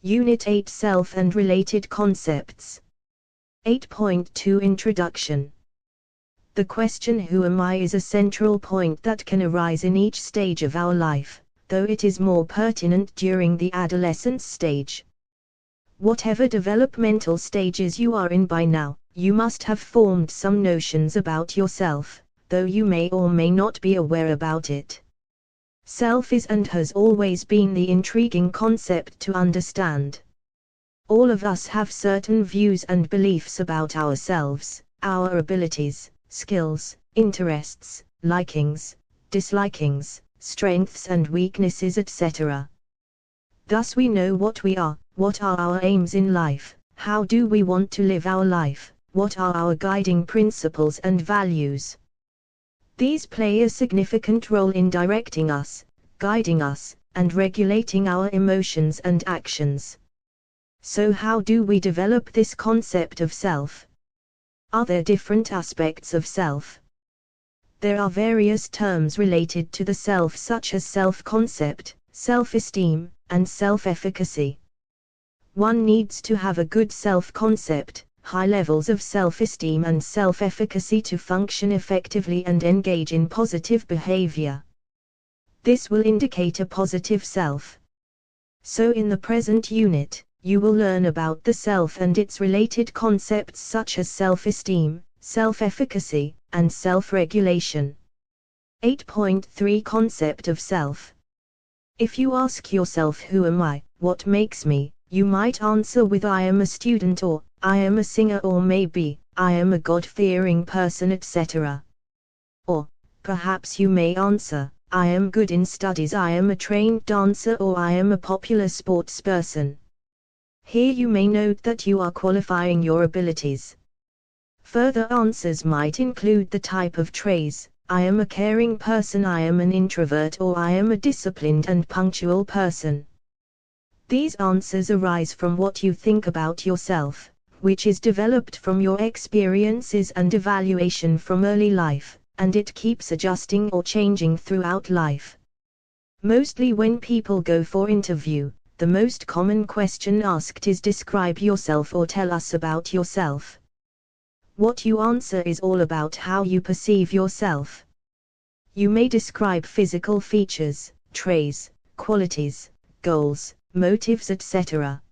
Unit 8 Self and Related Concepts. 8.2 Introduction. The question "Who am I?" is a central point that can arise in each stage of our life, though it is more pertinent during the adolescence stage. Whatever developmental stages you are in by now, you must have formed some notions about yourself, though you may or may not be aware about it. Self is and has always been the intriguing concept to understand. All of us have certain views and beliefs about ourselves, our abilities, skills, interests, likings, dislikings, strengths and weaknesses, etc. Thus we know what we are, what are our aims in life, how do we want to live our life, what are our guiding principles and values. These play a significant role in directing us, guiding us, and regulating our emotions and actions. So how do we develop this concept of self? Are there different aspects of self? There are various terms related to the self, such as self-concept, self-esteem, and self-efficacy. One needs to have a good self-concept, high levels of self-esteem and self-efficacy to function effectively and engage in positive behavior. This will indicate a positive self. So in the present unit, you will learn about the self and its related concepts such as self-esteem, self-efficacy, and self-regulation. 8.3 Concept of self. If you ask yourself "Who am I? What makes me?" you might answer with "I am a student," or "I am a singer," or maybe "I am a God-fearing person," etc. Or perhaps you may answer "I am good in studies," "I am a trained dancer," or "I am a popular sportsperson." Here you may note that you are qualifying your abilities. Further answers might include the type of traits: "I am a caring person," "I am an introvert," or "I am a disciplined and punctual person." These answers arise from what you think about yourself, which is developed from your experiences and evaluation from early life, and it keeps adjusting or changing throughout life. Mostly when people go for interview, the most common question asked is "Describe yourself" or "Tell us about yourself." What you answer is all about how you perceive yourself. You may describe physical features, traits, qualities, goals, motives, etc.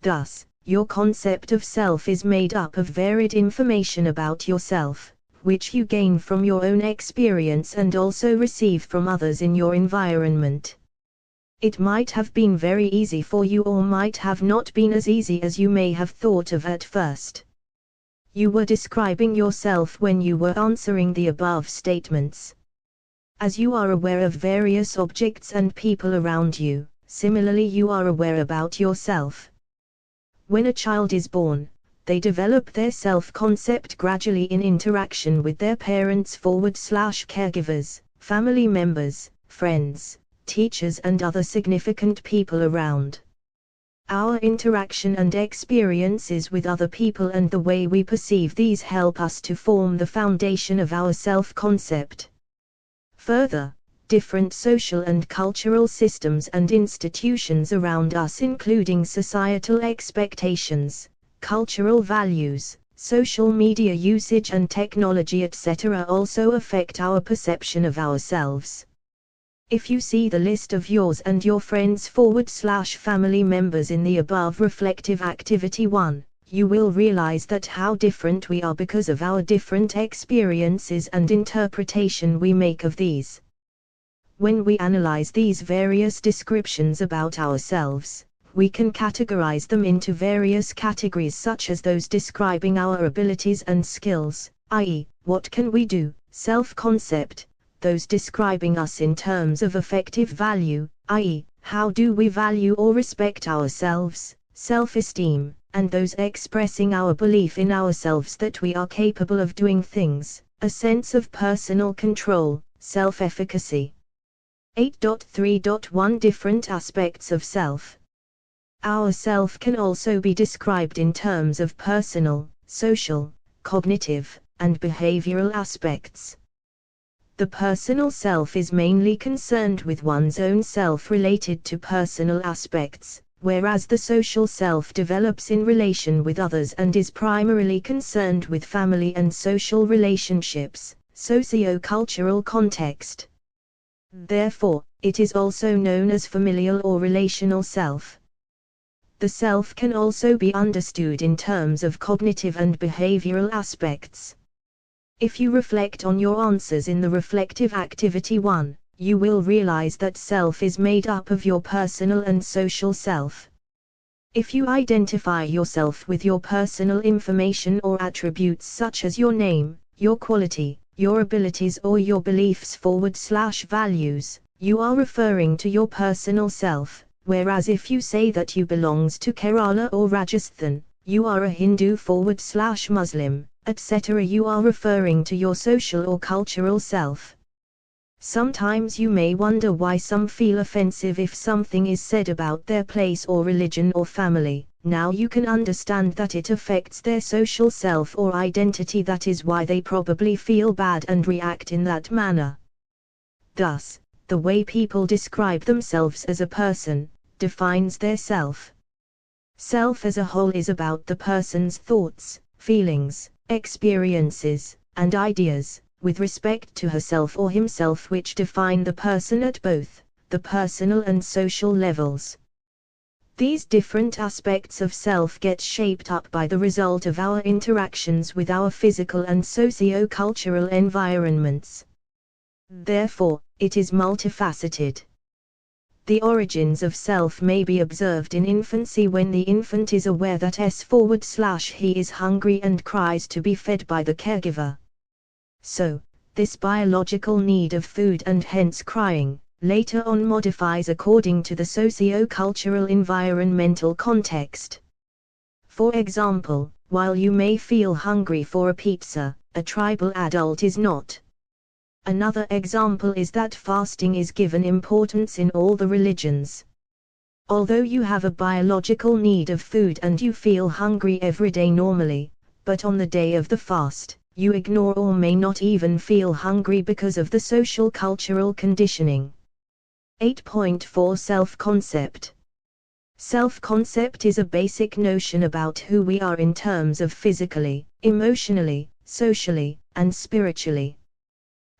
Thus, your concept of self is made up of varied information about yourself, which you gain from your own experience and also receive from others in your environment. It might have been very easy for you or might have not been as easy as you may have thought of at first. You were describing yourself when you were answering the above statements. As you are aware of various objects and people around you, similarly you are aware about yourself. When a child is born, they develop their self-concept gradually in interaction with their parents/caregivers, family members, friends, teachers and other significant people around. Our interaction and experiences with other people and the way we perceive these help us to form the foundation of our self-concept. Further, different social and cultural systems and institutions around us, including societal expectations, cultural values, social media usage and technology, etc., also affect our perception of ourselves. If you see the list of yours and your friends/family members in the above reflective activity 1, you will realize that how different we are because of our different experiences and interpretation we make of these. When we analyze these various descriptions about ourselves, we can categorize them into various categories such as those describing our abilities and skills, i.e., what can we do, self-concept, those describing us in terms of affective value, i.e., how do we value or respect ourselves, self-esteem, and those expressing our belief in ourselves that we are capable of doing things, a sense of personal control, self-efficacy. 8.3.1 Different aspects of self. Our self can also be described in terms of personal, social, cognitive, and behavioral aspects. The personal self is mainly concerned with one's own self related to personal aspects, whereas the social self develops in relation with others and is primarily concerned with family and social relationships, socio-cultural context. Therefore, it is also known as familial or relational self. The self can also be understood in terms of cognitive and behavioral aspects. If you reflect on your answers in the reflective activity 1, you will realize that self is made up of your personal and social self. If you identify yourself with your personal information or attributes such as your name, your quality, your abilities or your beliefs/values, you are referring to your personal self, whereas if you say that you belongs to Kerala or Rajasthan, you are a Hindu/Muslim, etc., you are referring to your social or cultural self. Sometimes you may wonder why some feel offensive if something is said about their place or religion or family. Now you can understand that it affects their social self or identity. That is why they probably feel bad and react in that manner. Thus, the way people describe themselves as a person defines their self. Self as a whole is about the person's thoughts, feelings, experiences, and ideas, with respect to herself or himself, which define the person at both the personal and social levels. These different aspects of self get shaped up by the result of our interactions with our physical and socio-cultural environments. Therefore, it is multifaceted. The origins of self may be observed in infancy when the infant is aware that he is hungry and cries to be fed by the caregiver. So, this biological need of food and hence crying, later on modifies according to the socio-cultural environmental context. For example, while you may feel hungry for a pizza, a tribal adult is not. Another example is that fasting is given importance in all the religions. Although you have a biological need of food and you feel hungry every day normally, but on the day of the fast, you ignore or may not even feel hungry because of the social cultural conditioning. 8.4 Self-concept. Self-concept is a basic notion about who we are in terms of physically, emotionally, socially, and spiritually.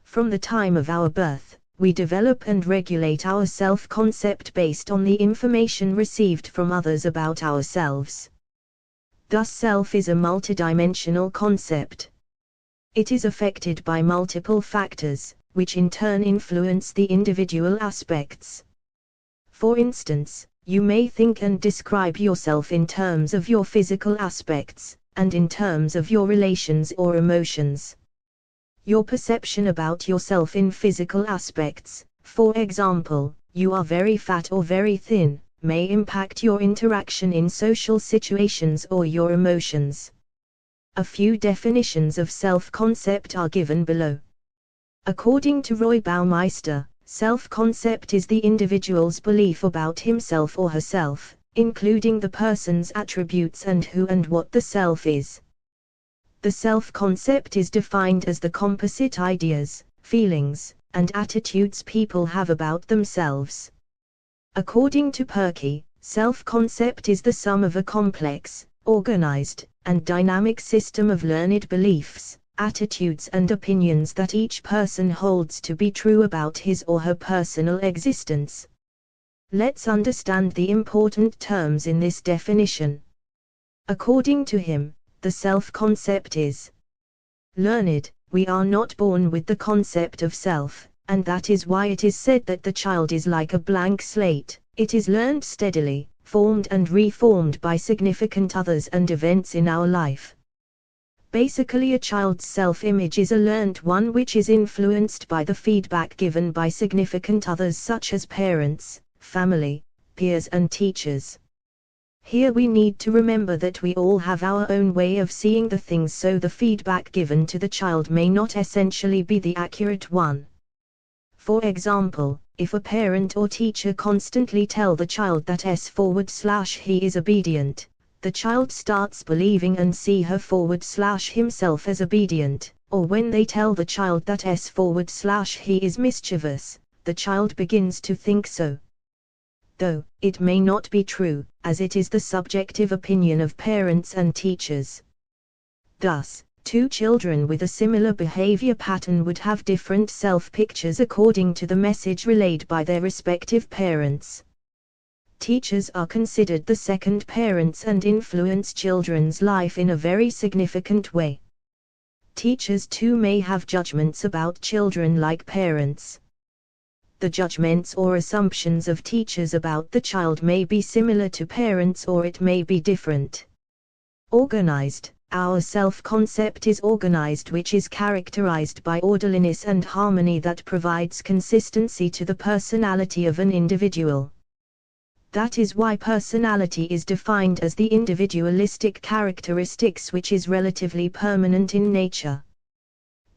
From the time of our birth, we develop and regulate our self-concept based on the information received from others about ourselves. Thus self is a multidimensional concept. It is affected by multiple factors, which in turn influence the individual aspects. For instance, you may think and describe yourself in terms of your physical aspects, and in terms of your relations or emotions. Your perception about yourself in physical aspects, for example, you are very fat or very thin, may impact your interaction in social situations or your emotions. A few definitions of self-concept are given below. According to Roy Baumeister, self-concept is the individual's belief about himself or herself, including the person's attributes and who and what the self is. The self-concept is defined as the composite ideas, feelings, and attitudes people have about themselves. According to Perky, self-concept is the sum of a complex, organized, and dynamic system of learned beliefs, attitudes and opinions that each person holds to be true about his or her personal existence. Let's understand the important terms in this definition. According to him, the self-concept is learned. We are not born with the concept of self, and that is why it is said that the child is like a blank slate. It is learned steadily, formed and reformed by significant others and events in our life. Basically, a child's self-image is a learned one which is influenced by the feedback given by significant others such as parents, family, peers and teachers. Here we need to remember that we all have our own way of seeing the things, so the feedback given to the child may not essentially be the accurate one. For example, if a parent or teacher constantly tell the child that he is obedient, the child starts believing and see himself as obedient, or when they tell the child that he is mischievous, the child begins to think so. though it may not be true, as it is the subjective opinion of parents and teachers. Thus, two children with a similar behavior pattern would have different self-pictures according to the message relayed by their respective parents. Teachers are considered the second parents and influence children's life in a very significant way. Teachers too may have judgments about children like parents. The judgments or assumptions of teachers about the child may be similar to parents, or it may be different. Organized. Our self-concept is organized, which is characterized by orderliness and harmony that provides consistency to the personality of an individual. That is why personality is defined as the individualistic characteristics which is relatively permanent in nature.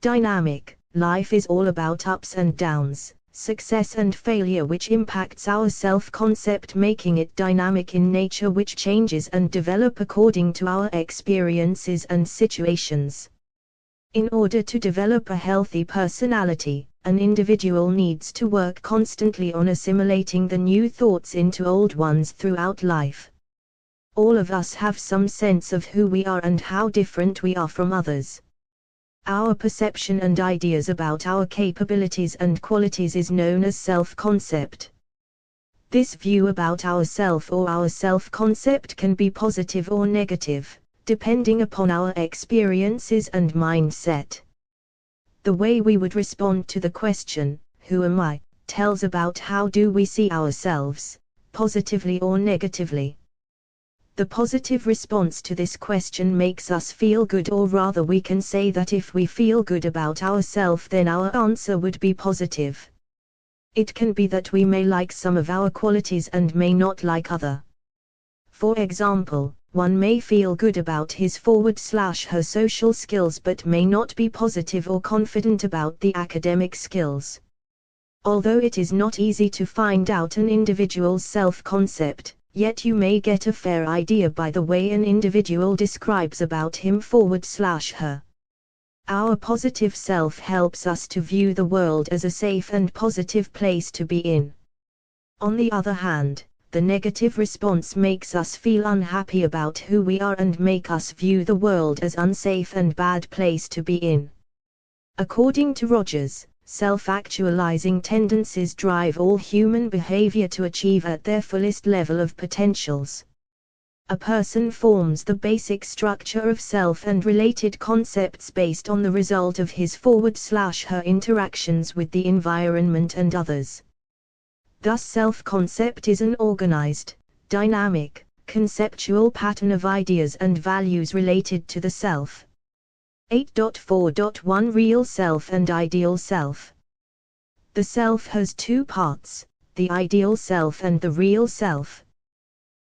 Dynamic. Life is all about ups and downs, success and failure, which impacts our self-concept, making it dynamic in nature, which changes and develop according to our experiences and situations. In order to develop a healthy personality, an individual needs to work constantly on assimilating the new thoughts into old ones throughout life. All of us have some sense of who we are and how different we are from others. Our perception and ideas about our capabilities and qualities is known as self-concept. This view about ourself or our self-concept can be positive or negative, depending upon our experiences and mindset. The way we would respond to the question, "Who am I?" tells about how do we see ourselves, positively or negatively. The positive response to this question makes us feel good, or rather we can say that if we feel good about ourselves, then our answer would be positive. It can be that we may like some of our qualities and may not like other. For example, one may feel good about his/her social skills but may not be positive or confident about the academic skills. Although it is not easy to find out an individual's self-concept, yet you may get a fair idea by the way an individual describes about him/her. Our positive self helps us to view the world as a safe and positive place to be in. On the other hand, the negative response makes us feel unhappy about who we are and make us view the world as unsafe and bad place to be in. According to Rogers, self-actualizing tendencies drive all human behavior to achieve at their fullest level of potentials. A person forms the basic structure of self and related concepts based on the result of his/her interactions with the environment and others. Thus self-concept is an organized, dynamic, conceptual pattern of ideas and values related to the self. 8.4.1 Real Self and Ideal Self. The self has two parts, the ideal self and the real self.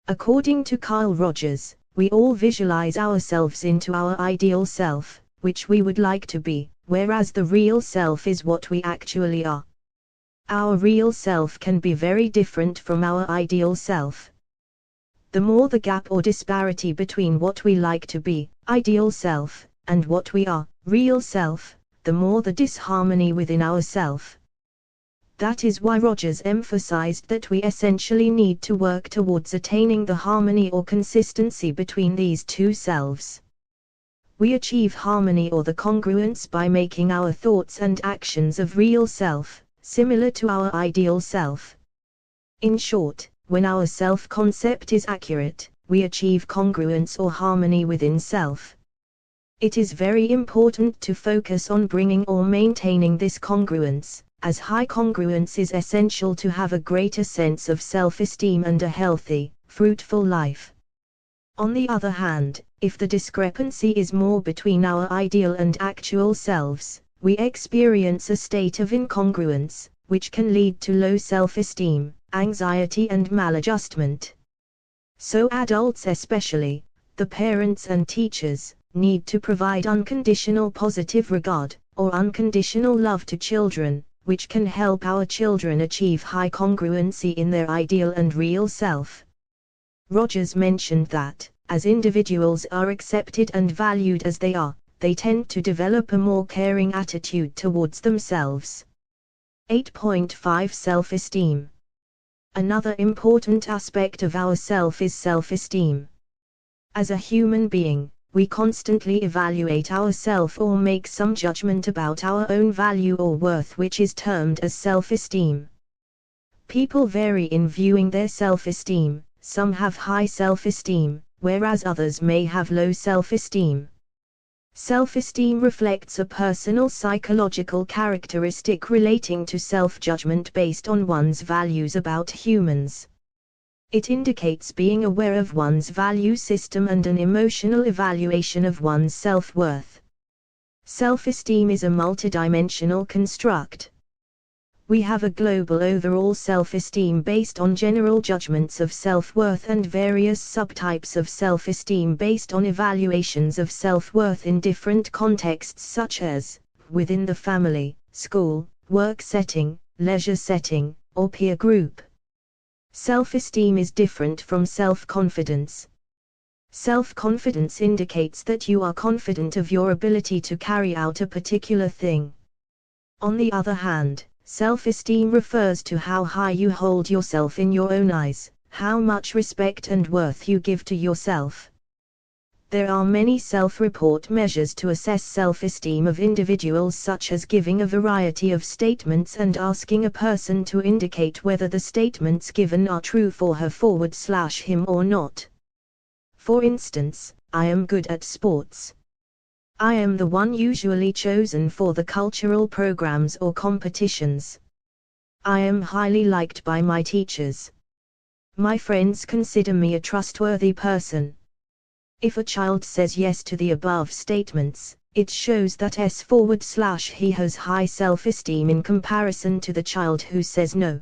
According to Carl Rogers, we all visualize ourselves into our ideal self, which we would like to be, whereas the real self is what we actually are. Our real self can be very different from our ideal self. The more the gap or disparity between what we like to be, ideal self, and what we are, real self, the more the disharmony within ourself. That is why Rogers emphasized that we essentially need to work towards attaining the harmony or consistency between these two selves. We achieve harmony or the congruence by making our thoughts and actions of real self similar to our ideal self. In short, when our self-concept is accurate, we achieve congruence or harmony within self. It is very important to focus on bringing or maintaining this congruence, as high congruence is essential to have a greater sense of self-esteem and a healthy, fruitful life. On the other hand, if the discrepancy is more between our ideal and actual selves, we experience a state of incongruence, which can lead to low self-esteem, anxiety and maladjustment. So adults especially, the parents and teachers, need to provide unconditional positive regard, or unconditional love to children, which can help our children achieve high congruency in their ideal and real self. Rogers mentioned that, as individuals are accepted and valued as they are, they tend to develop a more caring attitude towards themselves. 8.5 Self-esteem. Another important aspect of ourself is self-esteem. As a human being, we constantly evaluate ourselves or make some judgment about our own value or worth, which is termed as self-esteem. People vary in viewing their self-esteem. Some have high self-esteem, whereas others may have low self-esteem. Self-esteem reflects a personal psychological characteristic relating to self-judgment based on one's values about humans. It indicates being aware of one's value system and an emotional evaluation of one's self-worth. Self-esteem is a multidimensional construct. We have a global overall self-esteem based on general judgments of self-worth and various subtypes of self-esteem based on evaluations of self-worth in different contexts such as, within the family, school, work setting, leisure setting, or peer group. Self-esteem is different from self-confidence. Self-confidence indicates that you are confident of your ability to carry out a particular thing. On the other hand, self-esteem refers to how high you hold yourself in your own eyes, how much respect and worth you give to yourself. There are many self-report measures to assess self-esteem of individuals, such as giving a variety of statements and asking a person to indicate whether the statements given are true for her/him or not. For instance, I am good at sports. I am the one usually chosen for the cultural programs or competitions. I am highly liked by my teachers. My friends consider me a trustworthy person. If a child says yes to the above statements, it shows that he has high self-esteem in comparison to the child who says no.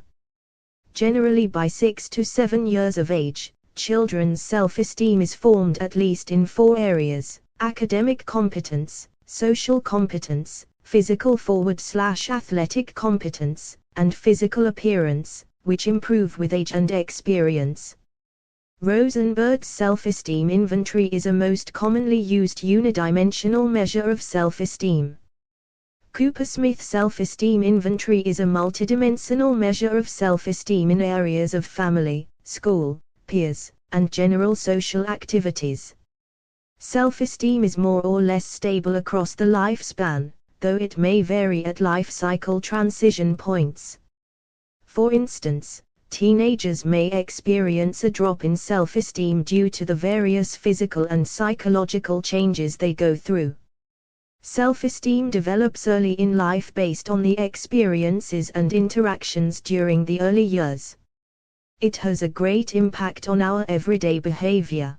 Generally by 6 to 7 years of age, children's self-esteem is formed at least in 4 areas: academic competence, social competence, physical/athletic competence, and physical appearance, which improve with age and experience. Rosenberg's self-esteem inventory is a most commonly used unidimensional measure of self-esteem. Cooper-Smith's self-esteem inventory is a multidimensional measure of self-esteem in areas of family, school, peers, and general social activities. Self-esteem is more or less stable across the lifespan, though it may vary at life cycle transition points. For instance, teenagers may experience a drop in self-esteem due to the various physical and psychological changes they go through. Self-esteem develops early in life based on the experiences and interactions during the early years. It has a great impact on our everyday behavior.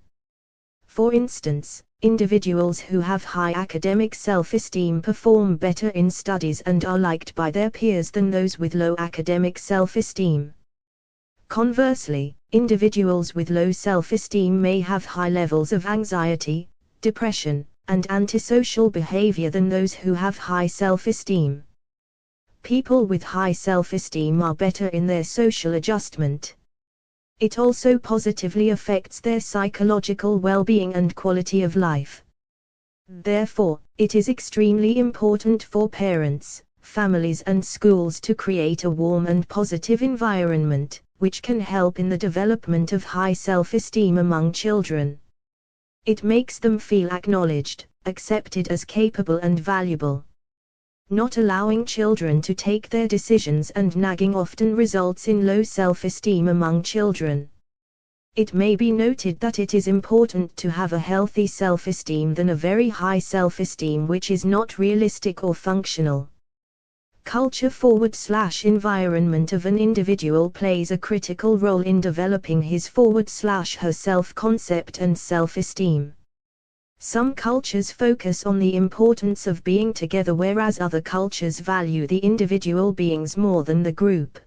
For instance, individuals who have high academic self-esteem perform better in studies and are liked by their peers than those with low academic self-esteem. Conversely, individuals with low self-esteem may have high levels of anxiety, depression, and antisocial behavior than those who have high self-esteem. People with high self-esteem are better in their social adjustment. It also positively affects their psychological well-being and quality of life. Therefore, it is extremely important for parents, families and schools to create a warm and positive environment, which can help in the development of high self-esteem among children. It makes them feel acknowledged, accepted as capable and valuable. Not allowing children to take their decisions and nagging often results in low self-esteem among children. It may be noted that it is important to have a healthy self-esteem than a very high self-esteem which is not realistic or functional. Culture/environment of an individual plays a critical role in developing his/her self-concept and self-esteem. Some cultures focus on the importance of being together, whereas other cultures value the individual beings more than the group.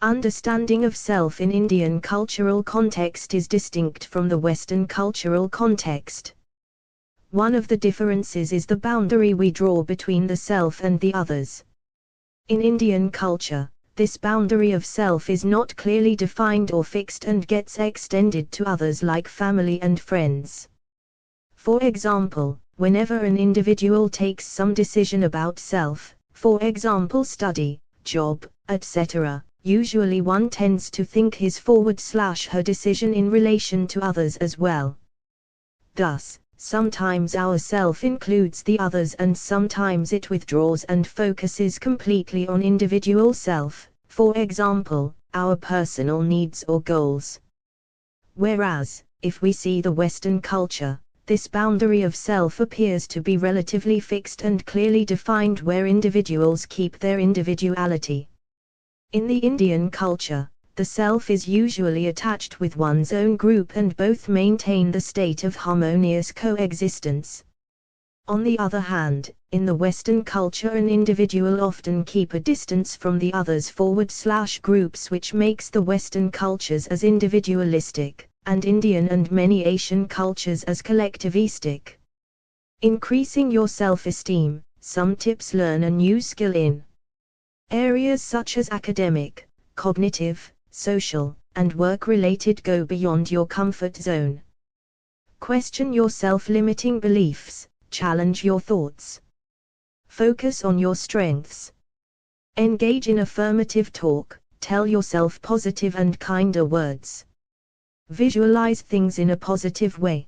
Understanding of self in Indian cultural context is distinct from the Western cultural context. One of the differences is the boundary we draw between the self and the others. In Indian culture, this boundary of self is not clearly defined or fixed and gets extended to others like family and friends. For example, whenever an individual takes some decision about self, for example study, job, etc., usually one tends to think his/her decision in relation to others as well. Thus, sometimes our self includes the others and sometimes it withdraws and focuses completely on individual self, for example, our personal needs or goals. Whereas, if we see the Western culture, this boundary of self appears to be relatively fixed and clearly defined where individuals keep their individuality. In the Indian culture, the self is usually attached with one's own group and both maintain the state of harmonious coexistence. On the other hand, in the Western culture an individual often keep a distance from the others/groups, which makes the Western cultures as individualistic, and Indian and many Asian cultures as collectivistic. Increasing your self-esteem, some tips: learn a new skill in areas such as academic, cognitive, social, and work-related. Go beyond your comfort zone. Question your self-limiting beliefs, challenge your thoughts. Focus on your strengths. Engage in affirmative talk, tell yourself positive and kinder words. Visualize things in a positive way.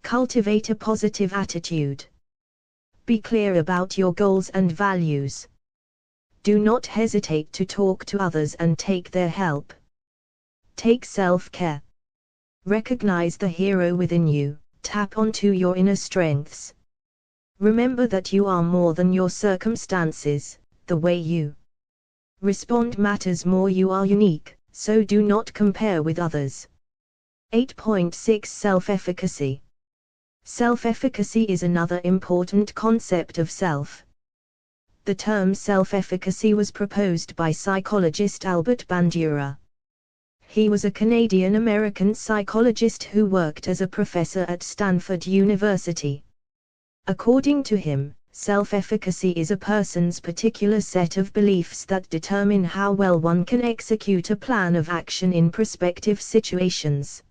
Cultivate a positive attitude. Be clear about your goals and values. Do not hesitate to talk to others and take their help. Take self-care. Recognize the hero within you, tap onto your inner strengths. Remember that you are more than your circumstances, the way you respond matters more. You are unique, so do not compare with others. 8.6 Self-efficacy. Self-efficacy is another important concept of self. The term self-efficacy was proposed by psychologist Albert Bandura. He was a Canadian-American psychologist who worked as a professor at Stanford University. According to him, self-efficacy is a person's particular set of beliefs that determine how well one can execute a plan of action in prospective situations.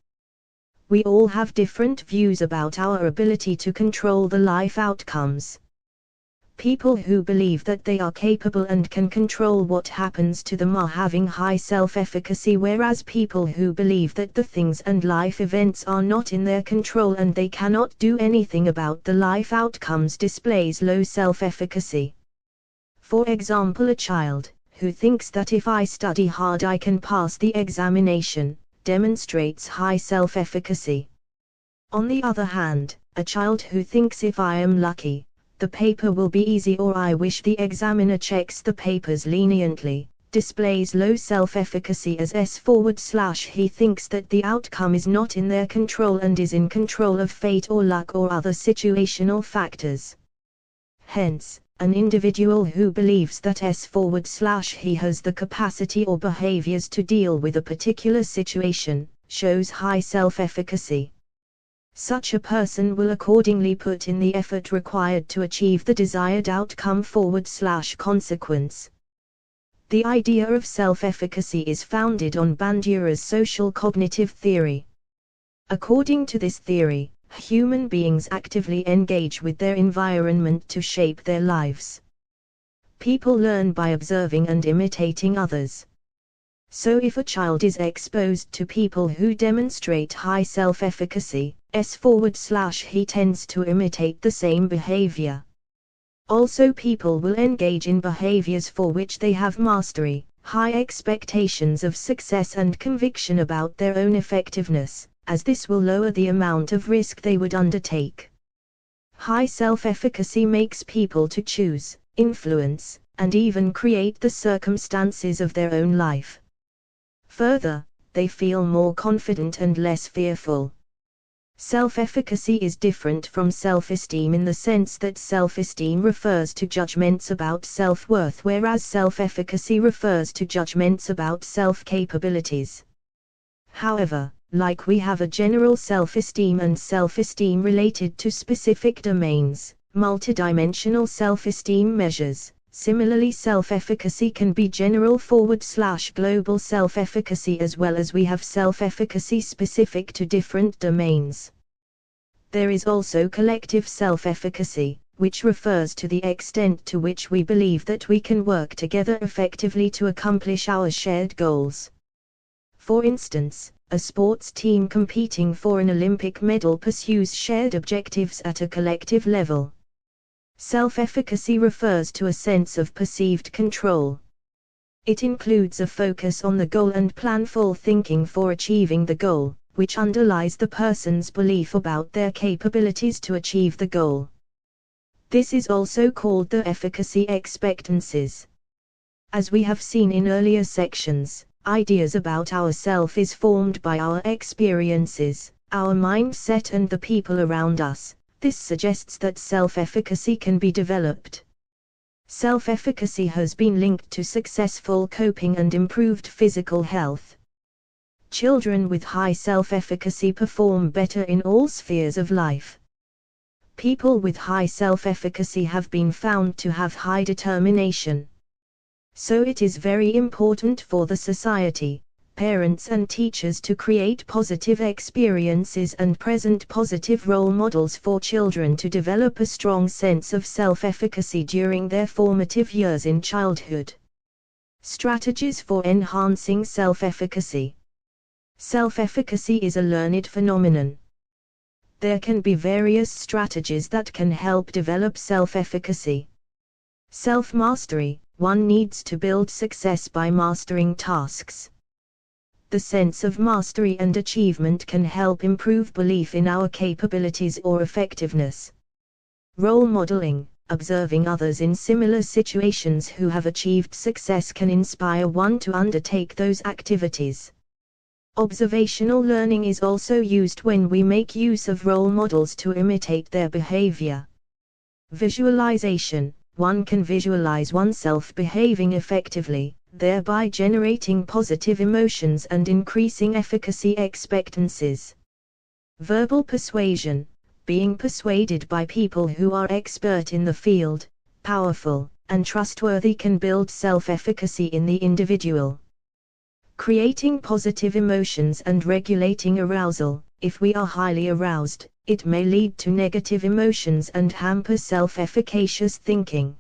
We all have different views about our ability to control the life outcomes. People who believe that they are capable and can control what happens to them are having high self-efficacy, whereas people who believe that the things and life events are not in their control and they cannot do anything about the life outcomes displays low self-efficacy. For example, a child who thinks that if I study hard I can pass the examination demonstrates high self-efficacy. On the other hand, a child who thinks if I am lucky, the paper will be easy, or I wish the examiner checks the papers leniently, displays low self-efficacy as he thinks that the outcome is not in their control and is in control of fate or luck or other situational factors. Hence, an individual who believes that he has the capacity or behaviors to deal with a particular situation, shows high self-efficacy. Such a person will accordingly put in the effort required to achieve the desired outcome /consequence. The idea of self-efficacy is founded on Bandura's social cognitive theory. According to this theory, human beings actively engage with their environment to shape their lives. People learn by observing and imitating others. So if a child is exposed to people who demonstrate high self-efficacy, he tends to imitate the same behavior. Also, people will engage in behaviors for which they have mastery, high expectations of success and conviction about their own effectiveness, as this will lower the amount of risk they would undertake. High self-efficacy makes people to choose, influence, and even create the circumstances of their own life. Further, they feel more confident and less fearful. Self-efficacy is different from self-esteem in the sense that self-esteem refers to judgments about self-worth, whereas self-efficacy refers to judgments about self-capabilities. However, like we have a general self-esteem and self-esteem related to specific domains, multidimensional self-esteem measures, similarly self-efficacy can be general / global self-efficacy, as well as we have self-efficacy specific to different domains. There is also collective self-efficacy, which refers to the extent to which we believe that we can work together effectively to accomplish our shared goals. For instance, a sports team competing for an Olympic medal pursues shared objectives at a collective level. Self-efficacy refers to a sense of perceived control. It includes a focus on the goal and planful thinking for achieving the goal, which underlies the person's belief about their capabilities to achieve the goal. This is also called the efficacy expectancies. As we have seen in earlier sections, ideas about ourself is formed by our experiences, our mindset and the people around us. This suggests that self-efficacy can be developed. Self-efficacy has been linked to successful coping and improved physical health. Children with high self-efficacy perform better in all spheres of life. People with high self-efficacy have been found to have high determination. So it is very important for the society, parents and teachers to create positive experiences and present positive role models for children to develop a strong sense of self-efficacy during their formative years in childhood. Strategies for enhancing self-efficacy. Self-efficacy is a learned phenomenon. There can be various strategies that can help develop self-efficacy. Self-mastery. One needs to build success by mastering tasks. The sense of mastery and achievement can help improve belief in our capabilities or effectiveness. Role modeling. Observing others in similar situations who have achieved success can inspire one to undertake those activities. Observational learning is also used when we make use of role models to imitate their behavior. Visualization. One can visualize oneself behaving effectively, thereby generating positive emotions and increasing efficacy expectancies. Verbal persuasion. Being persuaded by people who are expert in the field, powerful, and trustworthy can build self-efficacy in the individual. Creating positive emotions and regulating arousal. If we are highly aroused, it may lead to negative emotions and hamper self-efficacious thinking.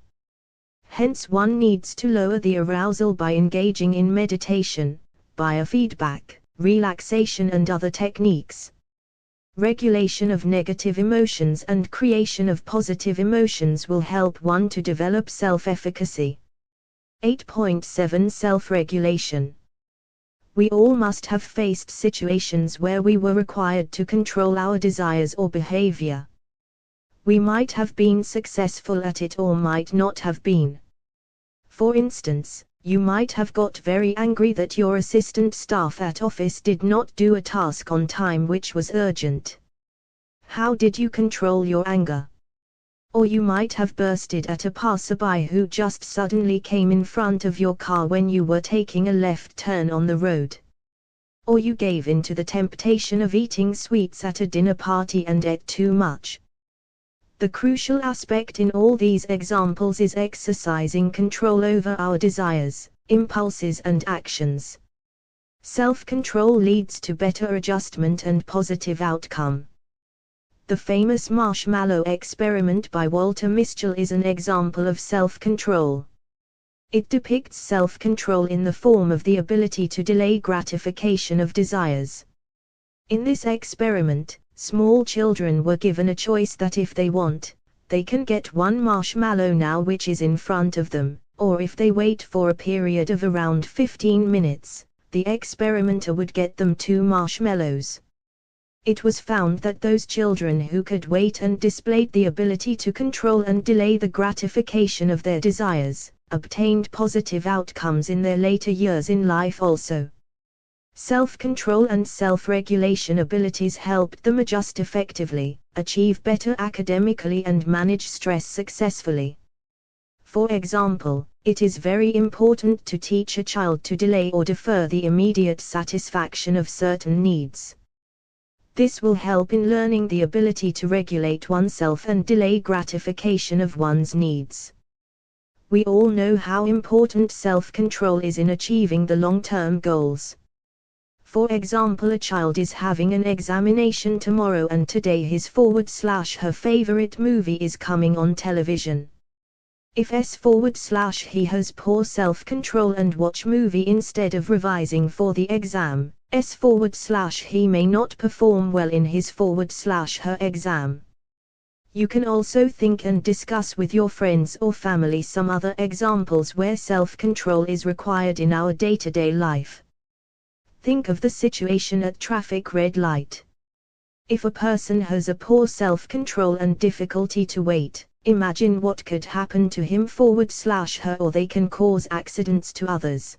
Hence one needs to lower the arousal by engaging in meditation, biofeedback, relaxation and other techniques. Regulation of negative emotions and creation of positive emotions will help one to develop self-efficacy. 8.7 Self-regulation. We all must have faced situations where we were required to control our desires or behavior. We might have been successful at it or might not have been. For instance, you might have got very angry that your assistant staff at office did not do a task on time which was urgent. How did you control your anger? Or you might have bursted at a passerby who just suddenly came in front of your car when you were taking a left turn on the road. Or you gave in to the temptation of eating sweets at a dinner party and ate too much. The crucial aspect in all these examples is exercising control over our desires, impulses and actions. Self-control leads to better adjustment and positive outcome. The famous marshmallow experiment by Walter Mischel is an example of self-control. It depicts self-control in the form of the ability to delay gratification of desires. In this experiment, small children were given a choice that if they want, they can get one marshmallow now which is in front of them, or if they wait for a period of around 15 minutes, the experimenter would get them 2 marshmallows. It was found that those children who could wait and displayed the ability to control and delay the gratification of their desires, obtained positive outcomes in their later years in life also. Self-control and self-regulation abilities helped them adjust effectively, achieve better academically and manage stress successfully. For example, it is very important to teach a child to delay or defer the immediate satisfaction of certain needs. This will help in learning the ability to regulate oneself and delay gratification of one's needs. We all know how important self-control is in achieving the long-term goals. For example, a child is having an examination tomorrow and today his/her favorite movie is coming on television. If he has poor self-control and watch movie instead of revising for the exam, he may not perform well in his/her exam. You can also think and discuss with your friends or family some other examples where self-control is required in our day-to-day life. Think of the situation at traffic red light. If a person has a poor self-control and difficulty to wait, imagine what could happen to him/her, or they can cause accidents to others.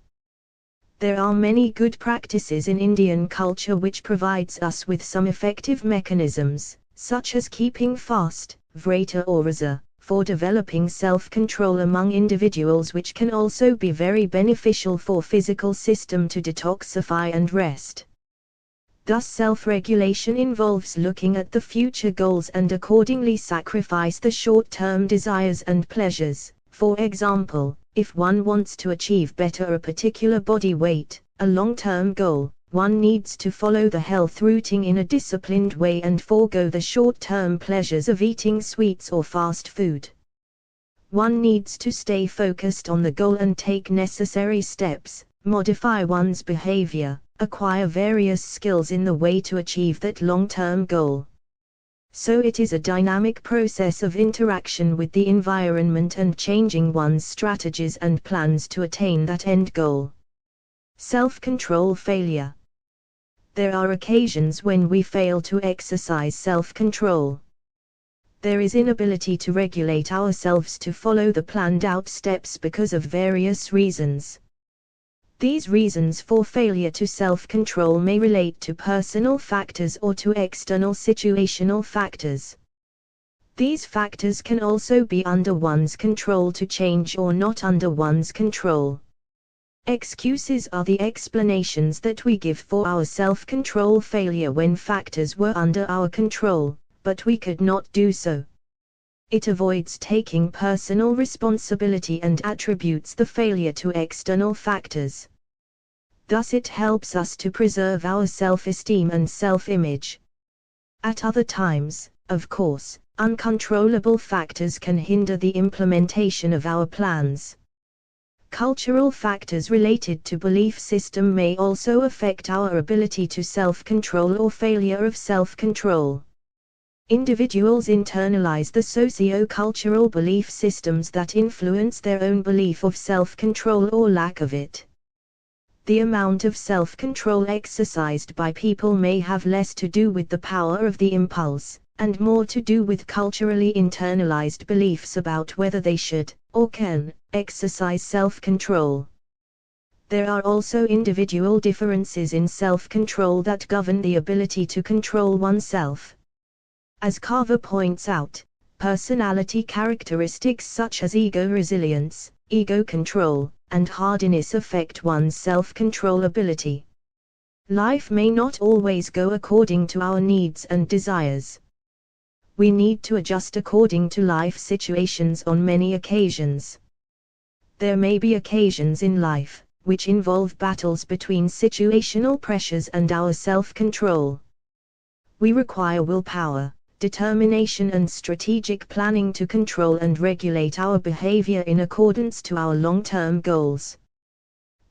There are many good practices in Indian culture which provides us with some effective mechanisms, such as keeping fast, vrata or raza, for developing self-control among individuals, which can also be very beneficial for physical system to detoxify and rest. Thus self-regulation involves looking at the future goals and accordingly sacrifice the short-term desires and pleasures. For example, if one wants to achieve better a particular body weight, a long-term goal, one needs to follow the health routine in a disciplined way and forego the short-term pleasures of eating sweets or fast food. One needs to stay focused on the goal and take necessary steps, modify one's behavior, acquire various skills in the way to achieve that long-term goal. So it is a dynamic process of interaction with the environment and changing one's strategies and plans to attain that end goal. Self-control failure. There are occasions when we fail to exercise self-control. There is inability to regulate ourselves to follow the planned out steps because of various reasons. These reasons for failure to self-control may relate to personal factors or to external situational factors. These factors can also be under one's control to change or not under one's control. Excuses are the explanations that we give for our self-control failure when factors were under our control, but we could not do so. It avoids taking personal responsibility and attributes the failure to external factors. Thus it helps us to preserve our self-esteem and self-image. At other times, of course, uncontrollable factors can hinder the implementation of our plans. Cultural factors related to belief system may also affect our ability to self-control or failure of self-control. Individuals internalize the socio-cultural belief systems that influence their own belief of self-control or lack of it. The amount of self-control exercised by people may have less to do with the power of the impulse, and more to do with culturally internalized beliefs about whether they should, or can, exercise self-control. There are also individual differences in self-control that govern the ability to control oneself. As Carver points out, personality characteristics such as ego resilience, ego control, and hardiness affect one's self-control ability. Life may not always go according to our needs and desires. We need to adjust according to life situations on many occasions. There may be occasions in life which involve battles between situational pressures and our self-control. We require willpower, determination and strategic planning to control and regulate our behavior in accordance to our long-term goals.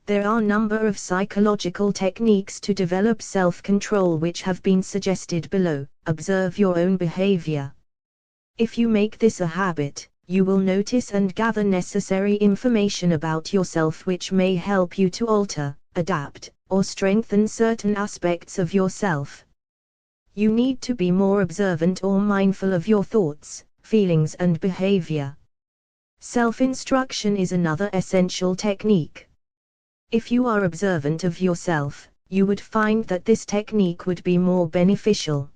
There are a number of psychological techniques to develop self-control which have been suggested below. Observe your own behavior. If you make this a habit, you will notice and gather necessary information about yourself which may help you to alter, adapt, or strengthen certain aspects of yourself. You need to be more observant or mindful of your thoughts, feelings and behavior. Self-instruction is another essential technique. If you are observant of yourself, you would find that this technique would be more beneficial.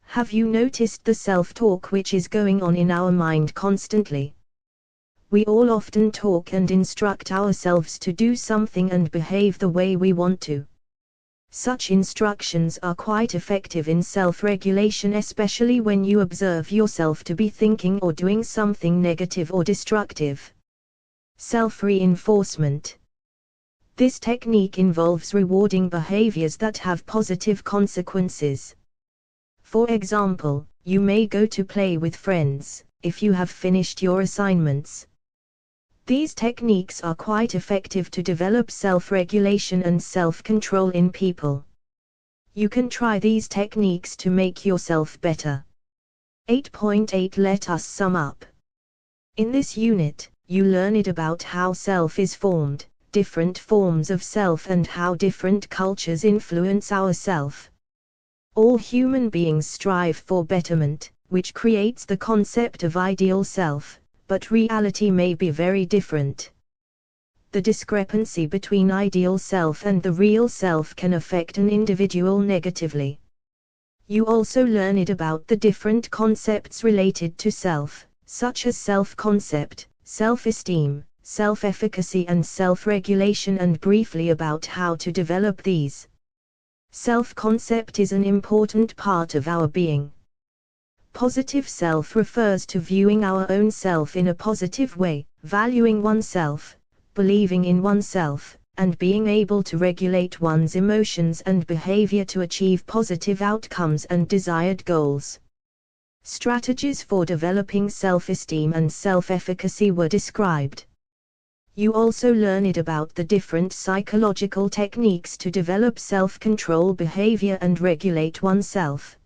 Have you noticed the self-talk which is going on in our mind constantly? We all often talk and instruct ourselves to do something and behave the way we want to. Such instructions are quite effective in self-regulation, especially when you observe yourself to be thinking or doing something negative or destructive. Self-reinforcement. This technique involves rewarding behaviors that have positive consequences. For example, you may go to play with friends if you have finished your assignments. These techniques are quite effective to develop self-regulation and self-control in people. You can try these techniques to make yourself better. 8.8 Let us sum up. In this unit, you learned about how self is formed, different forms of self, and how different cultures influence our self. All human beings strive for betterment, which creates the concept of ideal self, but reality may be very different. The discrepancy between ideal self and the real self can affect an individual negatively. You also learned about the different concepts related to self, such as self-concept, self-esteem, self-efficacy and self-regulation, and briefly about how to develop these. Self-concept is an important part of our being. Positive self refers to viewing our own self in a positive way, valuing oneself, believing in oneself, and being able to regulate one's emotions and behavior to achieve positive outcomes and desired goals. Strategies for developing self-esteem and self-efficacy were described. You also learned about the different psychological techniques to develop self-control behavior and regulate oneself.